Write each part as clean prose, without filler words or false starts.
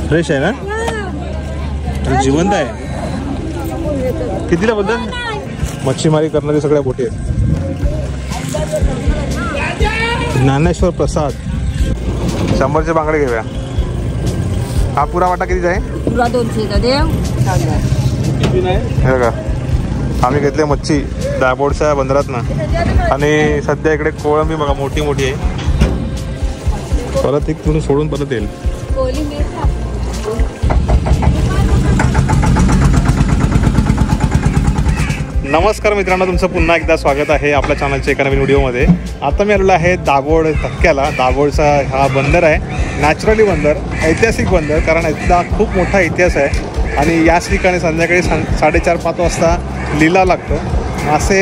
Fresh आहे ना, जिवंत आहे. कितीला बोलतात? मच्छीमारी करणारी सगळ्या बोटी आहेत. ज्ञानेश्वर प्रसाद 100चे बांगडे घेऊया. हा पुरा वाटा कितीचा आहे? पुरा 200चा देव. हे बघा, आम्ही घेतले मच्छी दाभोळच्या बंदरातनं. आणि सध्या इकडे कोळंबी बघा मोठी मोठी आहे. परत एक तिथून सोडून परत येईल. नमस्कार मित्रांनो, तुमचं पुन्हा एकदा स्वागत आहे आपल्या चॅनलच्या एका नवीन व्हिडिओमध्ये. आता मी आलेलो आहे दाभोळ धक्क्याला. दाभोळचा हा बंदर आहे, नॅचरली बंदर, ऐतिहासिक बंदर, कारण याचा खूप मोठा इतिहास आहे. आणि याच ठिकाणी संध्याकाळी 4:30-5 वाजता लिलाव लागतो. मासे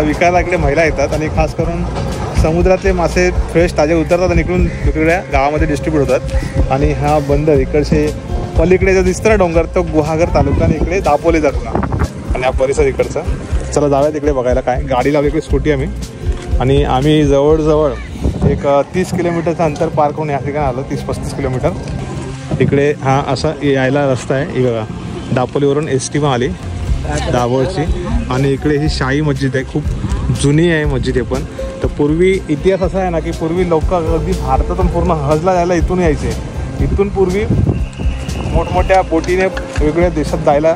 विकायला इकडे महिला येतात आणि खास करून समुद्रातले मासे फ्रेश ताजे उतरतात आणि इकडून वेगवेगळ्या गावामध्ये डिस्ट्रीब्यूट होतात. आणि हा बंदर इकडचे पलीकडे जो दिसतं ना डोंगर, तो गुहागर तालुका आणि इकडे दापोली जातो आणि हा परिसर इकडचा. चला जाऊया तिकडे बघायला. काय गाडी लावली इकडे, स्कूटी आणि आम्ही जवळजवळ एक 30 किलोमीटरचं अंतर पार करून या ठिकाणी आलो. 30-35 किलोमीटर. इकडे हा असा यायला रस्ता आहे. ही बघा, दापोलीवरून ST पण आली दाभोळची. आणि इकडे ही शाही मस्जिद आहे, खूप जुनी आहे मस्जिद हे पण. तर पूर्वी इतिहास असा आहे ना की पूर्वी लोक अगदी भारतातून पूर्ण हजला जायला इथून यायचे. इथून पूर्वी मोठमोठ्या बोटीने वेगवेगळ्या देशात जायला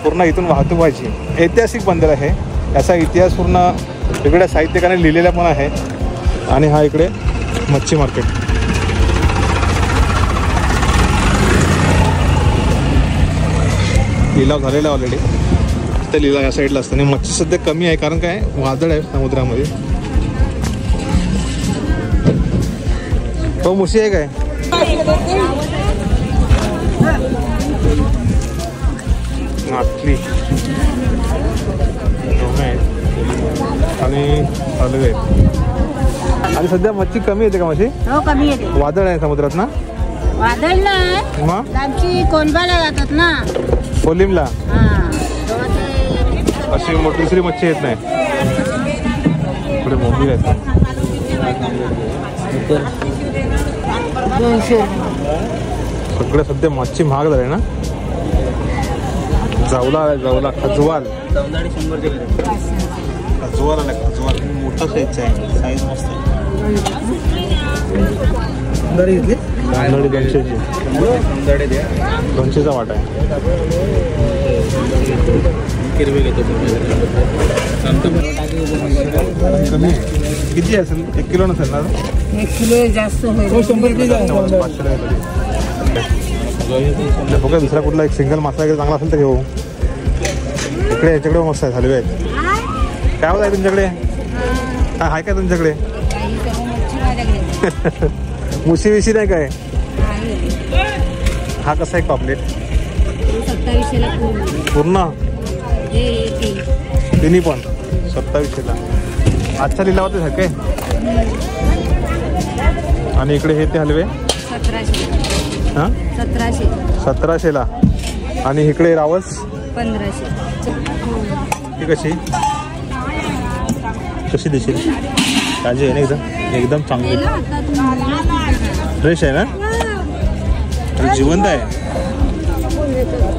पूर्ण इथून वाहतूक व्हायची. ऐतिहासिक बंदर आहे. याचा इतिहास पूर्ण वेगवेगळ्या साहित्यकारांनी लिहिलेला पण आहे. आणि हा इकडे मच्छी मार्केट. लिलाव झालेला आहे ऑलरेडी. ते लिलाव या साईडला असतं. आणि मच्छी सध्या कमी आहे, कारण काय वादळ आहे समुद्रामध्ये. हो, मुशी आहे काय? माटली आणि हलवे. आणि सध्या मच्छी कमी येते का? मच्छी हो, कमी येते. वादळ आहे समुद्रात ना? वादळ नाही, मग आमची कोलंबाला जातात ना, कोलिमला. अशी मोठी दुसरी मच्छी येत नाही. पुढे बोंबील आहेत. सगळे सध्या मच्छी महाग झाले ना. जावला आलाय, जावला खजवाल. खजवाल आला, खजवाल मोठा साईजचा आहे. साईज मस्त आहे. 200ची 200चा वाटा आहे. किती असेल? 1 किलो नसेल ना? 1 किलो जास्त होईल. 500 बघा. दुसरा कुठला एक सिंगल मासा वगैरे चांगला असेल तर घेऊ. इकडे याच्याकडे मस्त आहे, हलवे आहेत. काय होत आहे तुमच्याकडे? काय आहे काय तुमच्याकडे? मुशी विशी नाही काय? हा कसा आहे पापलेट? 2700ला पूर्ण. तिन्ही पण 2700ला. आजच्या लिलावातच आहे काय? आणि इकडे हे ते हलवे 1700. हां, 1700ला. आणि इकडे रावस 1500. ती कशी कशी देशील? ताजी आहे ना? एकदम चांगली फ्रेश आहे ना, जिवंत आहे.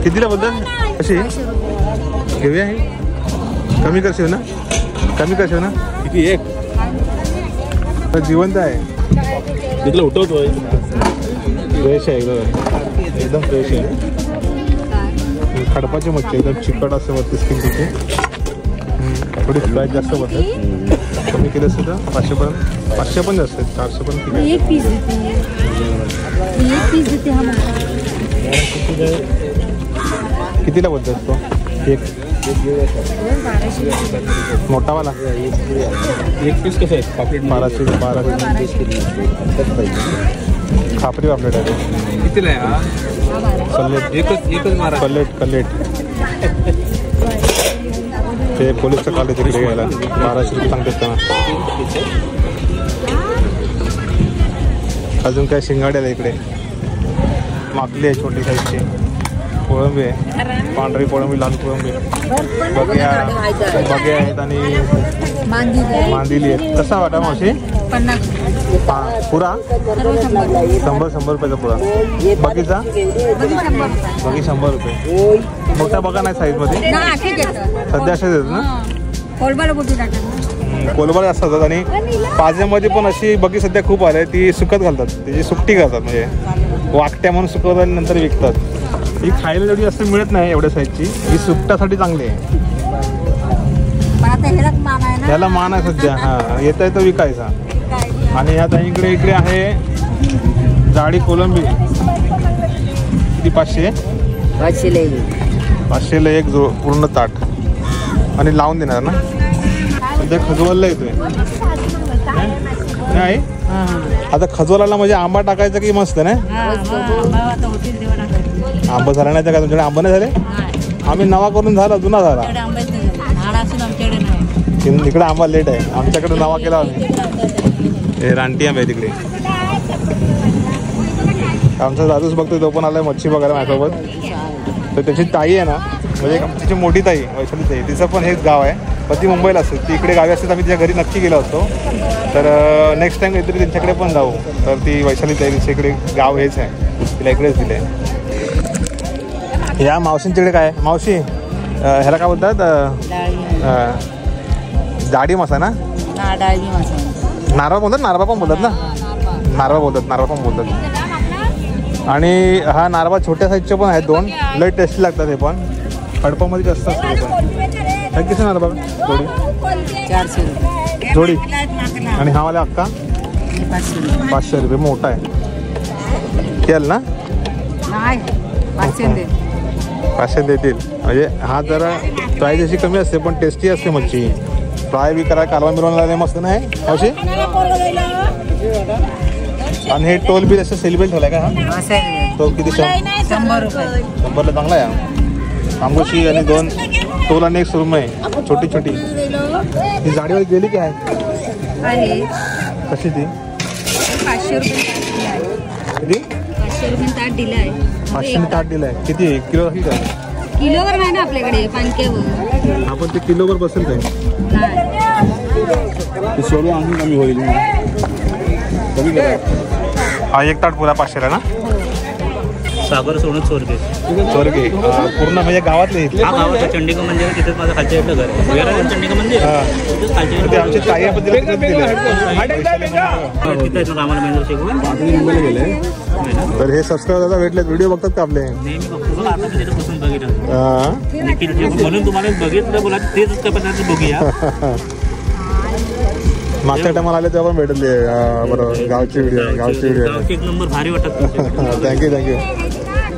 कितीला बोलतात? कशी घेऊया? हे कमी करशील ना? कमी करशील ना? किती? 1. जिवंत आहे. तिथलं उठवतोय. फ्रेश आहे एकदम फ्रेश आहे. खडपाची मच्छी एकदम चिकट असते वरती स्किन तिथे. थोडी प्राईस जास्त बसते. कमी केलं असेल तर 500 पण, 500 पण जास्त आहेत. 400 पण. एक पीस देते. कितीला बोलतात तो? 1 मोठावाला 1 पीस कसं आहे? पापलेट 1200. खापरी पापलेट आहे. कितीला आहे? कल्लेट. एकच मारा. कल्लेट ते पोलीसचं काढले तिकडे घ्यायला. 1200 रुपये सांगतात त्यांना. अजून काय शिंगाड्याला इकडे मागली आहे छोटी साईजची. कोळंबी आहे, पांढरी कोळंबी, लाल कोळंबी, बगे आहेत आणि मांदिली आहेत. कसा वाटा मावशी? 50 पुरा 100 रुपयाचा पुरा. बगीचा बगी 100 रुपये. मोठ्या बघा नाही साईज मध्ये सध्या अशाच आहेत ना. कोलबाला जास्त होतात आणि पाज्यामध्ये पण अशी बगी सध्या खूप आली आहे. ती सुकत घालतात, त्याची सुकटी करतात, म्हणजे वाकट्या म्हणून सुकवतात आणि नंतर विकतात. ही खायला एवढी जास्त मिळत नाही एवढ्या साईजची. ही सुकट्यासाठी चांगली आहे. ह्याला मान आहे सध्या. हां, येता येतं विकायचा. आणि ह्या इकडे आहे जाडी कोलंबी. किती? 500ला एक जो पूर्ण ताट. आणि लावून देणार ना. सध्या खजवालला येतोय नाही. आता खजवालाला म्हणजे आंबा टाकायचा की मस्त ना. आंबा झाला नाही तर काय तुमच्याकडे? आंबा नाही झाले? आम्ही नवा करून झाला, जुना झाला. इकडे आंबा लेट आहे, आमच्याकडे नवा केला आम्ही. हे रानटी आंबे आहे तिकडे. आमचा दादूच बघतोय, तो पण आलाय मच्छी बघायला माझ्यासोबत. तर त्याची ताई आहे ना, म्हणजे तिची मोठी ताई वैशाली ताई, तिचं पण हेच गाव आहे. पण ती मुंबईला असते. ती इकडे गावी असते, आम्ही तिच्या घरी नक्की गेलो असतो. तर नेक्स्ट टाइम काहीतरी त्यांच्याकडे पण जाऊ. तर ती वैशाली ताई, तिच्या इकडे गाव हेच आहे, तिला इकडेच दिले. या मावशींच्याकडे काय? मावशी ह्याला काय बोलतात? जाडी मासा ना. नारळ बोलतात, नारळा पण बोलतात ना. नारळ पण बोलतात. आणि हा नारळा छोट्या साईजचे पण आहेत 2. लय टेस्टी लागतात हे पण. खडपामध्ये जास्त असते पण. किती नारळ जोडी? 400 जोडी. आणि हा वाला अक्का 500 रुपये. मोठा आहे. केल ना? 500 देतील. म्हणजे हा जरा प्राईस अशी कमी असते पण टेस्टी असते मच्छी. फ्राय बी करा, कालवा मिरवून मस्त नाही अशी. आणि हे टोल बी असं सेलिब्रेट ठेवलाय का? हा टोल किती? 100 रुपये. 100ला चांगला आहे. आंबोशी आणि 2 टोल आणि 1 सुरमई छोटी छोटी. ही जाडीवर गेली की आहे? कशी ती? 500 रुपये. किती? 500 रुपये ताट दिलं आहे. 500 ताट दिलाय. किती किलो? किलोवर नाही ना आपल्याकडे, पानकेवर. आपण ते किलोवर बसेल काय? सोडू आणून कमी होईल. हा एक ताट पुरा 500ला ना. सागर सोडून चोरगे पूर्ण म्हणजे गावातले. हा गावात चंडिका मंदिर आहे, तिथेच माझं खालच्या इथलं घर आहे. चंडिका मंदिर तिथेच खालच्या आमची ताई आपण तिथे आम्हाला मेंदूर शिकवून मुंबईला गेले. तर हे सबस्क्राईबर दादा भेटले, व्हिडिओ बघतात का आपले? नेहमी बघतो. आता तिथेपासून बघितलं म्हणून तुम्हाला बघितलं बोला तेच पदार्थ बघूया. मागच्या टायमाला आले तेव्हा पण भेटले. बरोबर, गावची व्हिडिओ एक नंबर भारी वाटत. थँक्यू.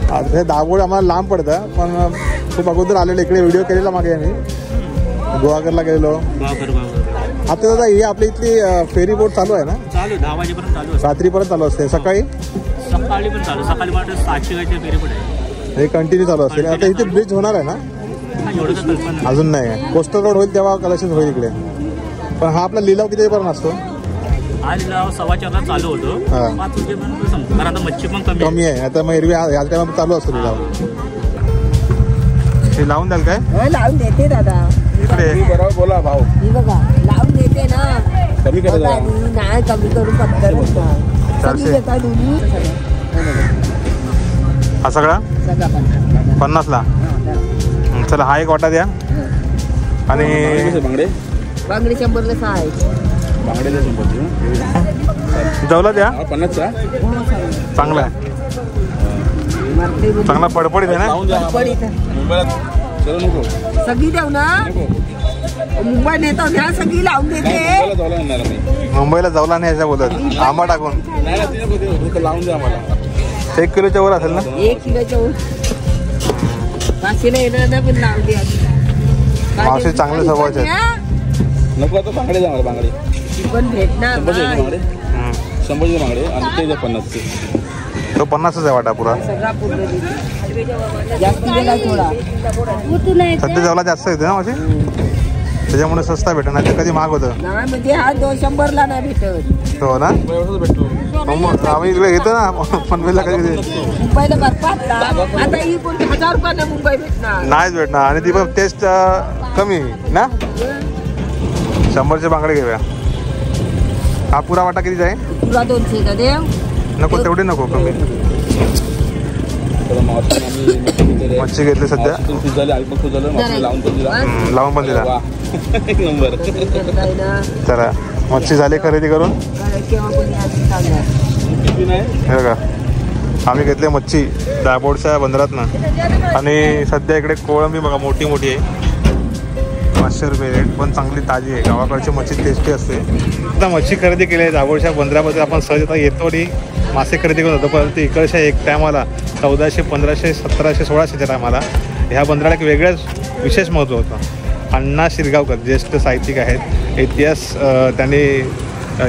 आता हे दाभोळ आम्हाला लांब पडतं, पण खूप अगोदर आलेलं इकडे व्हिडिओ केलेला मागे आम्ही. गुहागरला गेलो. आता दादा ही आपली इथली फेरी बोट चालू आहे ना? चालू 10 वाजेपर्यंत चालू असते. रात्रीपर्यंत चालू असते. सकाळी पण चालू. सकाळी वाटत 700 गायचे फेरी बोट आहे. हे कंटिन्यू चालू असते. आता इथे ब्रिज होणार आहे ना? अजून नाही. कोस्टल रोड होईल तेव्हा कलेक्शन होईल इकडे. पण हा आपला लिलाव किती पर्यंत असतो? हा लिलाव 4:15 चालू होतो. 5 वाजेपर्यंत संपतो. कारण आता मच्छी पण कमी आहे. आता मग एरवी या टायमा चालू असतो लिलाव. हे लावून द्याल काय? लावून देते दादा. इकडे बरोबर बोला भाऊ. ही बघा लावून देते ना. कमी करा. नाही कमी करून 400. हा सगळा 50ला. चला हा एक वाटा द्या. आणि बांगडे बांगडी 100ला 6 आहे. बांगडेला 100. जवला द्या. 50चा चांगला आहे. चांगला पडपडीत आहे ना. मुंबईला चलो नको. सगळी देऊ ना. मुंबई नेतो घ्या, सगळी लावून देते. मुंबईला जाऊला नाही याच्या बोलत. आंबा टाकून लावून द्या आम्हाला. 1 किलोच्या वर असेल ना? 1 किलोच्या वर 500ला येणार ना, पण लावून द्या. मावशी चांगले स्वभावाचे आहेत. नको आता बांगडे जा. मला बांगडे पण भेटणार बांगडे 100चे बांगडे आणि ते 50चे. तो 50च आहे वाटा पुरा. सगळा पूर्ण जास्त गेला थोडा. सध्या जेवला जास्त येते ना मावशी. त्याच्यामुळे स्वस्त भेटत नाही तर कधी महाग होतं. नाही म्हणजे हा 200ला नाही भेटत. हो ना. एवढंच भेटतो. मग आम्ही इकडे घेतो ना पनवेलला कधी मुंबईला बरपात आता ही कोणती 1000 रुपयाला मुंबई भेटणार नाहीच भेटणार. आणि ती पण टेस्ट कमी ना. 100चे बांगडे घेऊया. हा पुरा वाटा किती आहे? पुरा 200 का देव. नको तेवढी नको, कमी. मच्छी घेतली सध्या. लावून पण दिला. चला मच्छी झाली खरेदी करून. हे बघा आम्ही घेतले मच्छी दाभोळच्या बंदरातनं. आणि सध्या इकडे कोळंबी बघा मोठी मोठी आहे. 500 रुपये रेट, पण चांगली ताजी आहे. गावाकडची मच्छी टेस्टी असते. आता मच्छी खरेदी केली आहे दाभोळच्या बंदरामध्ये. आपण सहज येतो आणि मासे खरेदी करत होतो, परंतु इकडच्या एक टायमाला 1400, 1500, 1700, 1600च्या टायमाला ह्या बंदराला एक वेगळंच विशेष महत्त्व होतं. अण्णा शिरगावकर ज्येष्ठ साहित्यिक आहेत, इतिहास त्यांनी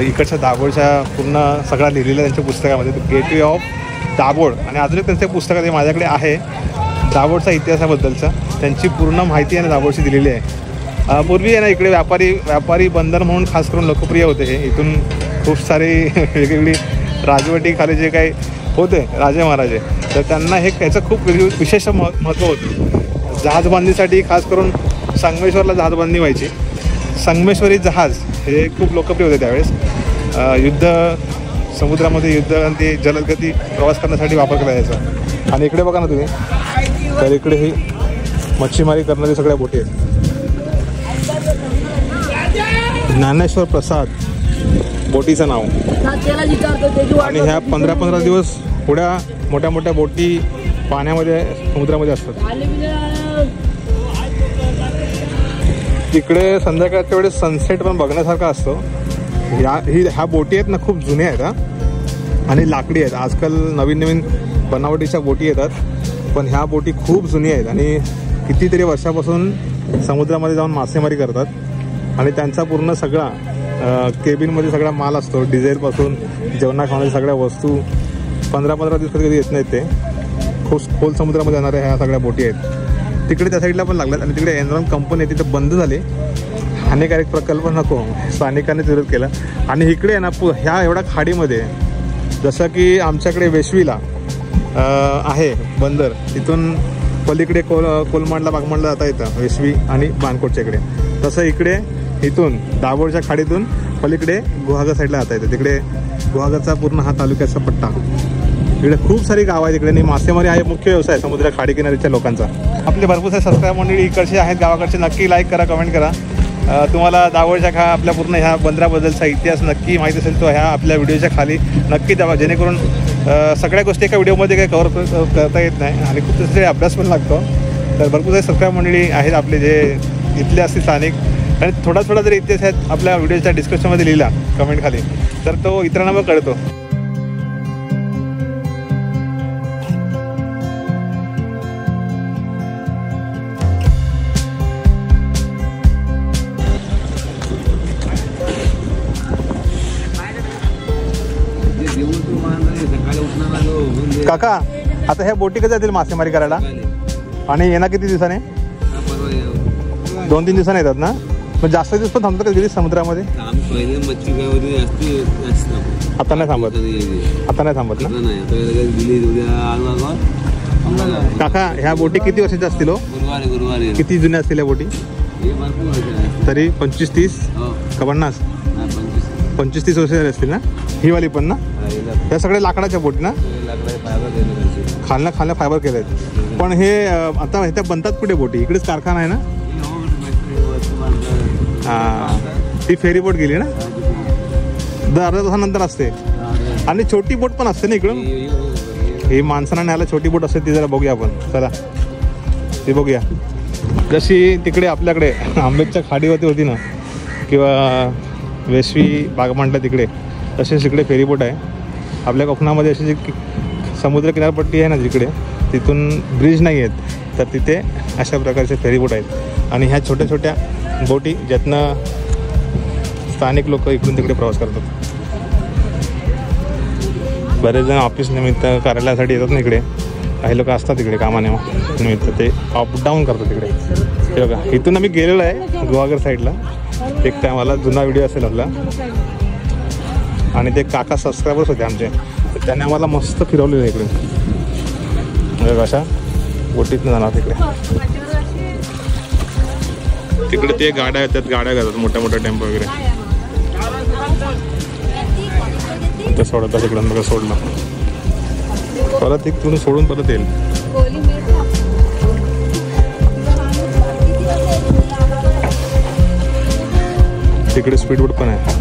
इकडच्या दाभोळच्या पूर्ण सगळा लिहिलेला त्यांच्या पुस्तकामध्ये, गेटवे ऑफ दाभोळ. आणि अजून एक त्यांच्या पुस्तकात माझ्याकडे आहे दाभोळचा इतिहासाबद्दलचं. त्यांची पूर्ण माहिती आहे ना दाभोळची दिलेली आहे. पूर्वी आहे ना इकडे व्यापारी बंदर म्हणून खास करून लोकप्रिय होते हे. इथून खूप सारी वेगवेगळी राजवटी खाली जे काही होते राजे महाराजे, तर त्यांना हे याचं खूप विशेष महत्त्व होतं. जहाजबांधणीसाठी खास करून संगमेश्वरला जहाजबांधणी व्हायची. संगमेश्वरी जहाज हे खूप लोकप्रिय होते त्यावेळेस. युद्ध समुद्रामध्ये युद्ध आणि ते जलदगती प्रवास करण्यासाठी वापर केला जायचा. आणि इकडे बघा ना तुम्ही, तर इकडे ही मच्छीमारी करणारी सगळ्या बोटी आहेत. ज्ञानेश्वर प्रसाद बोटीचं नाव. आणि ह्या 15-15 दिवस पुढ्या मोठ्या मोठ्या बोटी पाण्यामध्ये समुद्रामध्ये असतात. तिकडे संध्याकाळच्या वेळेस सनसेट पण बघण्यासारखा असतो. ह्या बोटी आहेत ना खूप जुन्या आहेत हा, आणि लाकडी आहेत. आजकाल नवीन नवीन बनावटीच्या बोटी येतात, पण ह्या बोटी खूप जुन्या आहेत आणि कितीतरी वर्षापासून समुद्रामध्ये जाऊन मासेमारी करतात. आणि त्यांचा पूर्ण सगळा केबिनमध्ये सगळा माल असतो, डिझेलपासून जेवणा खाण्याच्या सगळ्या वस्तू. 15-15 दिवस कधी येत नाहीत ते. खूप खोल समुद्रामध्ये येणाऱ्या ह्या सगळ्या बोटी आहेत. तिकडे त्या साईडला पण लागल्यात. आणि तिकडे एनरॉन कंपनी आहे, तिथे बंद झाली. हानिकारक प्रकल्प नको, स्थानिकांनी विरोध केला. आणि इकडे आहे ना ह्या एवढ्या खाडीमध्ये, जसं की आमच्याकडे वेशवीला आहे बंदर, तिथून पलीकडे कोलमांडला बागमांडला जाता येतं वेशवी आणि बाणकोटच्या इकडे. तसं इकडे इथून दाभोळच्या खाडीतून पलीकडे गुहागर साईडला जाता येतं. तिकडे गुहागरचा पूर्ण हा तालुक्याचा पट्टा. इकडे खूप सारी गावं आहेत इकडे. आणि मासेमारी आहे मुख्य व्यवसाय समुद्र खाडीकिनारीच्या लोकांचा. आपले भरपूर सारे सबस्क्राईब मंडळी इकडचे आहेत गावाकडचे. नक्की लाईक करा, कमेंट करा. तुम्हाला दाभोळच्या आपल्या पूर्ण ह्या बंदराबद्दलचा इतिहास नक्की माहिती असेल तो ह्या आपल्या व्हिडिओच्या खाली नक्की द्यावा, जेणेकरून सगळ्या गोष्टी एका व्हिडिओमध्ये काही कव्हर करता येत नाही आणि खूप दुसरे अभ्यास पण लागतो. तर भरपूर सारे सबस्क्राईब मंडळी आहेत आपले जे इथले असतील स्थानिक. आणि थोडा जरी इतिहास आहेत आपल्या व्हिडिओच्या डिस्क्रिप्शनमध्ये लिहिला कमेंट खाली, तर तो इतरांना मग कळतो. काका आता ह्या बोटी कधी जातील मासेमारी करायला? आणि येणार किती दिवसाने? 2-3 दिवसांनी येतात ना? मग जास्त दिवस पण थांबतात का गेली समुद्रामध्ये? आता नाही थांबत. आता नाही थांबत ना काका? ह्या बोटी किती वर्षाच्या असतील हो? किती जुन्या असतील या बोटी? तरी 25-30 का 50? 25-30 वर्ष झाली असतील ना ही वाली पण ना? या सगळ्या लाकडाच्या बोटी ना? खालना फायबर केले आहेत. पण हे आता ह्या बनतात कुठे बोटी? इकडेच कारखाना आहे ना? हां, ती फेरी बोट गेली ना? अर्ध्या तासानंतर असते. आणि छोटी बोट पण असते ना इकडून? ही माणसांना न्यायला छोटी बोट असते, ती जरा बघूया आपण. चला ती बघूया. जशी तिकडे आपल्याकडे आंबेडच्या खाडीवरती होती ना, किंवा वेशवी बागमांडला तिकडे, तसेच इकडे फेरीबोट आहे. आपल्या कोकणामध्ये अशी जी समुद्र किनारपट्टी आहे ना जिकडे, तिथून ब्रिज नाही आहेत, तर तिथे अशा प्रकारचे फेरीबोट आहेत. आणि ह्या छोट्या छोट्या बोटी ज्यातनं स्थानिक लोक इकडून तिकडे प्रवास करतात. बरेच जण ऑफिस निमित्त कार्यालयासाठी येतात ना इकडे, काही लोक असतात तिकडे कामाने निमित्त, ते अप डाऊन करतात तिकडे. हे बघा, इथून आम्ही गेलेलो आहे गुहागर साईडला एक टायमाला, जुना व्हिडिओ असेल आपला. आणि ते काका सबस्क्रायबर्स होते आमचे, तर त्यांनी आम्हाला मस्त फिरवलेलं आहे इकडे. अशा बोटीतनं जाणार तिकडे. तिकडे ते गाड्या येतात, गाड्या घेतात मोठ्या मोठ्या टेम्पो वगैरे. ते सोडतात तिकडून, बघा सोडलं परत तिकडून सोडून परत येईल. तिकडे स्पीडबोट पण आहे.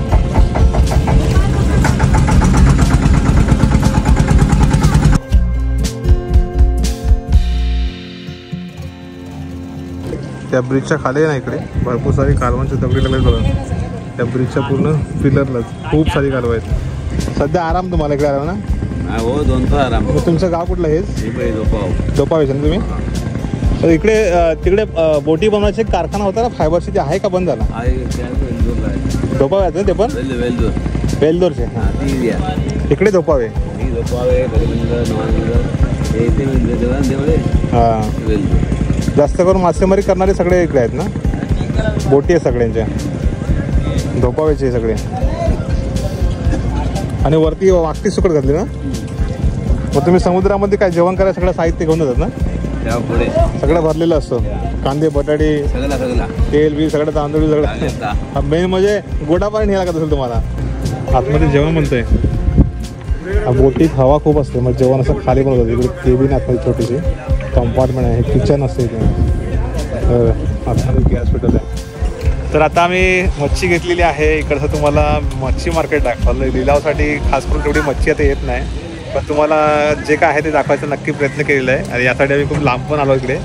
त्या ब्रिजच्या खाली आहे ना इकडे भरपूर सारी कालवांची दगडी लागले बघा. त्या ब्रिजच्या पूर्ण पिलरला खूप सारी कालवं आहेत. सध्या आराम तुम्हाला इकडे आराम ना? हो, 2 तास आराम. मग तुमचं गाव कुठलं हेच? झोपावेच ना तुम्ही? तर इकडे तिकडे बोटी बनवायचे कारखाना होता ना फायबरची, ते आहे का बंद झाला? झोपावे ना ते पण? वेल्दोरचे. इकडे झोपावे. हां, जास्त करून मासेमारी करणारे सगळे इकडे आहेत ना, बोटी आहे सगळ्यांच्या, झोपावेचे सगळे. आणि वरती वाकटी सुकट घातली ना. मग तुम्ही समुद्रामध्ये काय जेवण करायला सगळं साहित्य घेऊन जातात ना? सगळं भरलेलं असतं, कांदे बटाटे तेल बी सगळं, तांदूळ सगळं. मेन म्हणजे गोडा पाणी न्यायला लागत असेल तुम्हाला. आतमध्ये जेवण म्हणतंय. बोटीत हवा खूप असते, मग जेवण असं खाली पण होतं. इकडे केबिन आतमध्ये छोटीशी कंपार्टमेंट आहे, किचन असते इथे, आतमध्ये गॅस पेटवलं आहे. तर आता आम्ही मच्छी घेतलेली आहे. इकडचं तुम्हाला मच्छी मार्केट दाखवलं. लिलावासाठी खास करून तेवढी मच्छी आता येत नाही, पण तुम्हाला जे काय आहे ते दाखवायचा नक्की प्रयत्न केलेला आहे. आणि यासाठी आम्ही खूप लांब पण आलो इकडे.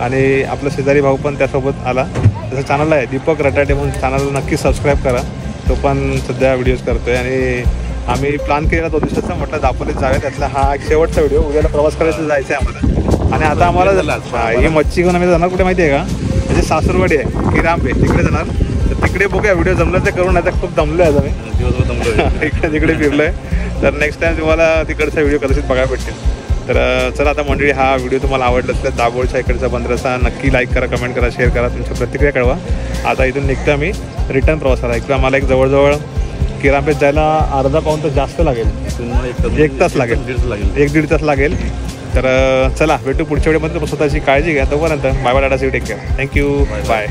आणि आपला शेजारी भाऊ पण त्यासोबत आला. त्याचं चॅनल आहे दीपक रटाटे म्हणून, चॅनलला नक्की सबस्क्राईब करा. तो पण सध्या व्हिडिओज करतो आहे. आणि आम्ही प्लॅन केलेला 2 दिवसाचा, म्हटलं दापोलीत जाऊया. त्यातला हा एक शेवटचा व्हिडिओ. उद्याला प्रवास करायचं जायचं आहे आम्हाला. आणि आता आम्हाला ही मच्छी घेऊन आम्ही जाणार कुठे माहिती आहे का? म्हणजे सासूरवाडी आहे, किरांबे, तिकडे जाणार. तर तिकडे बघूया, व्हिडिओ जमलं ते करून. नाही तर खूप दमलो आहे आम्ही, इकडे तिकडे फिरलो आहे. तर नेक्स्ट टाइम तुम्हाला तिकडचा व्हिडिओ कदाचित बघायला भेटतील. तर चला आता मंडळी, हा व्हिडिओ तुम्हाला आवडला तर दाभोळच्या इकडचा बंदराचा नक्की लाईक करा, कमेंट करा, शेअर करा, तुमच्या प्रतिक्रिया कळवा. आता इथून निघतो आम्ही रिटर्न प्रवासाला. इकडं आम्हाला एक जवळजवळ किरांबेत जायला अर्धा पाऊण तास जास्त लागेल, 1 तास लागेल, 1-1.5 तास लागेल. तर चला भेटू पुढच्या व्हिडिओमध्ये. स्वतःची काळजी घ्या. तोपर्यंत bye bye, tata, see you, take care, thank you, bye.